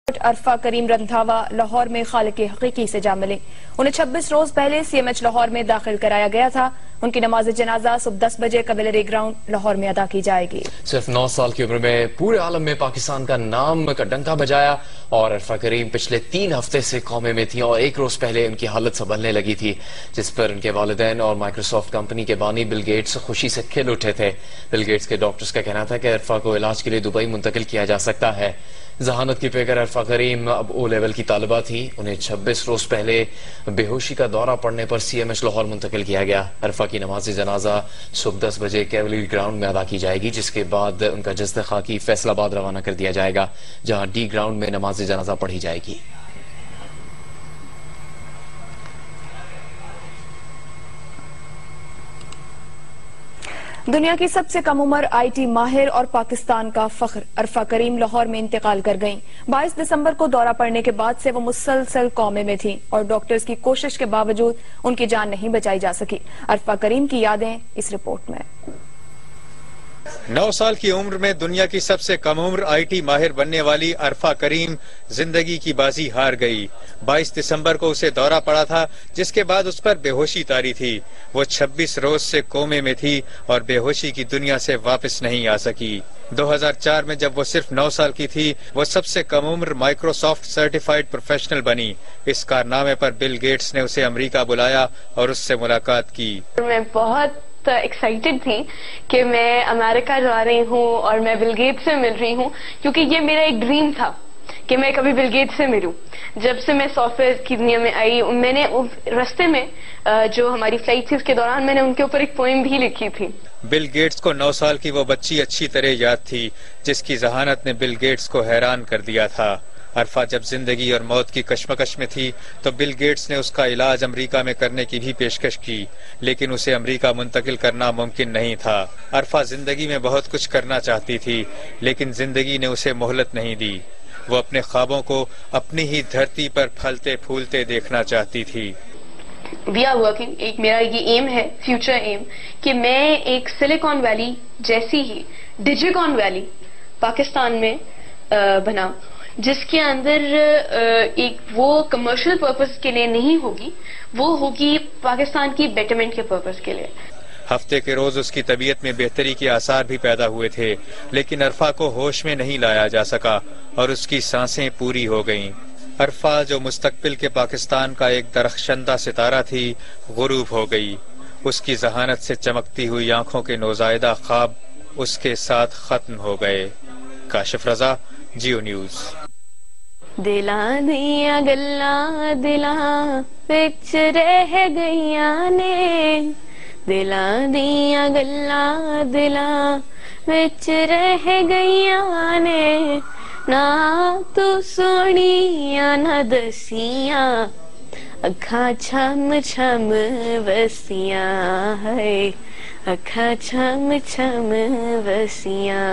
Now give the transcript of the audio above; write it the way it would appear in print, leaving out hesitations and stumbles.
अरफा करीम रंधावा लाहौर में खालिक हकीकी से जा मिली। उन्हें 26 रोज पहले CMH लाहौर में दाखिल कराया गया था। उनकी नमाज जनाजा सुबह 10 बजे कवेलरी ग्राउंड लाहौर में अदा की जाएगी। सिर्फ 9 साल की उम्र में पूरे आलम में पाकिस्तान का नाम का डंका बजाया और अरफा करीम पिछले 3 हफ्ते से कौमे में थी और 1 रोज पहले उनकी हालत संभलने लगी थी, जिस पर उनके वालिदैन और माइक्रोसॉफ्ट कंपनी के बानी बिल गेट्स खुशी से खिल उठे थे। बिल गेट्स के डॉक्टर्स का कहना था कि अरफा को इलाज के लिए दुबई मुंतकिल किया जा सकता है। जहानत की पेकर अरफा करीम अब O लेवल की तालिबा थी। उन्हें 26 रोज पहले बेहोशी का दौरा पड़ने पर CMH लाहौर मुंतकिल किया गया। अरफा की नमाज जनाजा सुबह 10 बजे कैवलरी ग्राउंड में अदा की जाएगी, जिसके बाद उनका जस्द खाकी फैसलाबाद रवाना कर दिया जाएगा, जहां D ग्राउंड में नमाज जनाजा पढ़ी जाएगी। दुनिया की सबसे कम उम्र IT माहिर और पाकिस्तान का फख्र अरफा करीम लाहौर में इंतकाल कर गईं। 22 दिसंबर को दौरा पड़ने के बाद से वो मुसलसल कौमे में थी और डॉक्टर्स की कोशिश के बावजूद उनकी जान नहीं बचाई जा सकी। अरफा करीम की यादें इस रिपोर्ट में। 9 साल की उम्र में दुनिया की सबसे कम उम्र IT माहिर बनने वाली अरफा करीम जिंदगी की बाजी हार गई। 22 दिसंबर को उसे दौरा पड़ा था, जिसके बाद उस पर बेहोशी तारी थी। वो 26 रोज से कोमे में थी और बेहोशी की दुनिया से वापस नहीं आ सकी। 2004 में जब वो सिर्फ 9 साल की थी, वो सबसे कम उम्र माइक्रोसॉफ्ट सर्टिफाइड प्रोफेशनल बनी। इस कारनामे पर बिल गेट्स ने उसे अमेरिका बुलाया और उससे मुलाकात की। मैं बहुत एक्साइटेड थी कि मैं अमेरिका जा रही हूँ और मैं बिल गेट्स से मिल रही हूँ, क्योंकि ये मेरा एक ड्रीम था कि मैं कभी बिल गेट्स से मिलूं। जब से मैं सॉफ्टवेयर की दुनिया में आई, मैंने रास्ते में जो हमारी फ्लाइट थी उसके दौरान मैंने उनके ऊपर एक पोएम भी लिखी थी। बिल गेट्स को 9 साल की वो बच्ची अच्छी तरह याद थी, जिसकी जहानत ने बिल गेट्स को हैरान कर दिया था। अरफा जब जिंदगी और मौत की कश्मकश में थी तो बिल गेट्स ने उसका इलाज अमेरिका में करने की भी पेशकश की, लेकिन उसे अमेरिका मुंतकिल करना मुमकिन नहीं था। अरफा जिंदगी में बहुत कुछ करना चाहती थी, लेकिन जिंदगी ने उसे मोहलत नहीं दी। वो अपने ख्वाबों को अपनी ही धरती पर फलते फूलते देखना चाहती थी। वी आर वर्किंग, एक मेरा ये एम है, फ्यूचर एम, कि मैं एक सिलिकॉन वैली जैसी ही डिजिकॉन वैली पाकिस्तान में बनाऊं, जिसके अंदर एक वो कमर्शियल पर्पस के लिए नहीं होगी, वो होगी पाकिस्तान की बेटरमेंट के पर्पस के लिए। हफ्ते के रोज उसकी तबीयत में बेहतरी के आसार भी पैदा हुए थे, लेकिन अरफा को होश में नहीं लाया जा सका और उसकी सांसें पूरी हो गईं। अरफा जो मुस्तकबिल के पाकिस्तान का एक दरख्शंदा सितारा थी, गुरूब हो गई। उसकी जहानत से चमकती हुई आंखों के नौजायदा ख्वाब उसके साथ खत्म हो गए। काशिफ रजा, जियो न्यूज। दिला दिया गल्ला दिला विच रह गईया ने, दिला दिया गल्ला दिला विच रह गईया ने, ना तू सोनिया ना दसिया, अखा छम छम वसिया है, अखा छम छम वसिया।